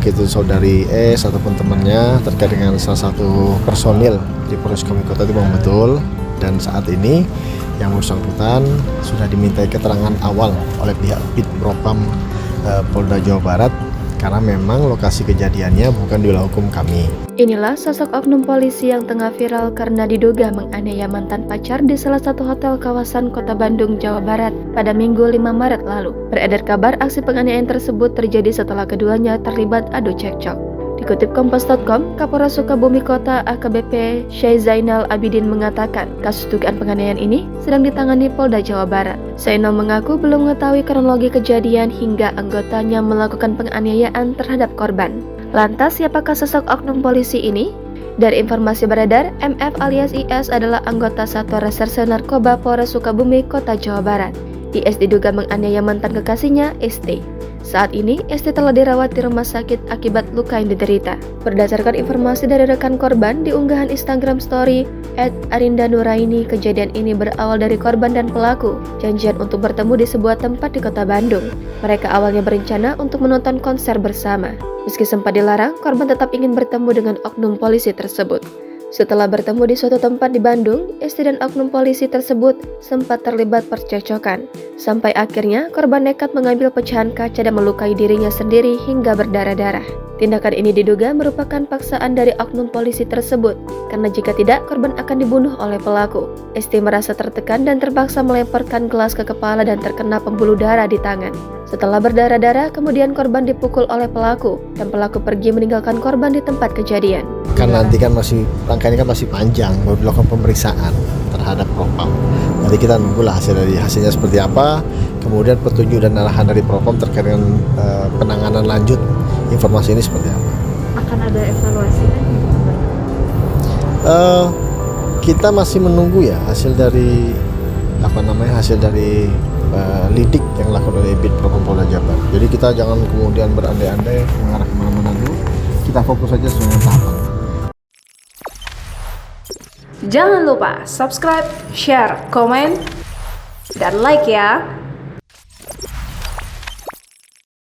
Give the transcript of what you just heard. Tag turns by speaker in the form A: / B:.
A: itu saudari S ataupun temannya terkait dengan salah satu personil di Polres Sukabumi Kota itu memang betul, dan saat ini yang bersangkutan sudah dimintai keterangan awal oleh pihak Bid Propam Polda Jawa Barat karena memang lokasi kejadiannya bukan di wilayah hukum kami.
B: Inilah sosok oknum polisi yang tengah viral karena diduga menganiaya mantan pacar di salah satu hotel kawasan Kota Bandung, Jawa Barat pada Minggu 5 Maret lalu. Beredar kabar aksi penganiayaan tersebut terjadi setelah keduanya terlibat adu cekcok. Dikutip Kompas.com, Kapolres Sukabumi Kota AKBP Syai Zainal Abidin mengatakan kasus dugaan penganiayaan ini sedang ditangani Polda Jawa Barat. Zainal mengaku belum mengetahui kronologi kejadian hingga anggotanya melakukan penganiayaan terhadap korban. Lantas, siapakah sosok oknum polisi ini? Dari informasi beredar, MF alias IS adalah anggota Satuan Reserse Narkoba Polres Sukabumi Kota Jawa Barat. IS diduga menganiaya mantan kekasihnya, ST. Saat ini, ST telah dirawat di rumah sakit akibat luka yang diderita. Berdasarkan informasi dari rekan korban di unggahan Instagram story @arindanuraini, kejadian ini berawal dari korban dan pelaku janjian untuk bertemu di sebuah tempat di Kota Bandung. Mereka awalnya berencana untuk menonton konser bersama. Meski sempat dilarang, korban tetap ingin bertemu dengan oknum polisi tersebut. Setelah bertemu di suatu tempat di Bandung, istri dan oknum polisi tersebut sempat terlibat percekcokan. Sampai akhirnya korban nekat mengambil pecahan kaca dan melukai dirinya sendiri hingga berdarah-darah. Tindakan ini diduga merupakan paksaan dari oknum polisi tersebut, karena jika tidak, korban akan dibunuh oleh pelaku. ST merasa tertekan dan terpaksa melemparkan gelas ke kepala dan terkena pembuluh darah di tangan. Setelah berdarah-darah, kemudian korban dipukul oleh pelaku, dan pelaku pergi meninggalkan korban di tempat kejadian.
A: Kan nanti kan rangkaian kan masih panjang, baru dilakukan pemeriksaan terhadap Propam. Nanti kita nunggulah hasilnya seperti apa, kemudian petunjuk dan arahan dari Propam terkait dengan penanganan lanjut informasi ini seperti apa.
B: Akan ada evaluasi kan?
A: Kita masih menunggu ya hasil dari lidik yang dilakukan oleh Bid Propam Polda Jabar. Jadi kita jangan kemudian berandai-andai mengarah kemana-mana dulu. Kita fokus saja dengan tahapan.
C: Jangan lupa subscribe, share, komen, dan like ya.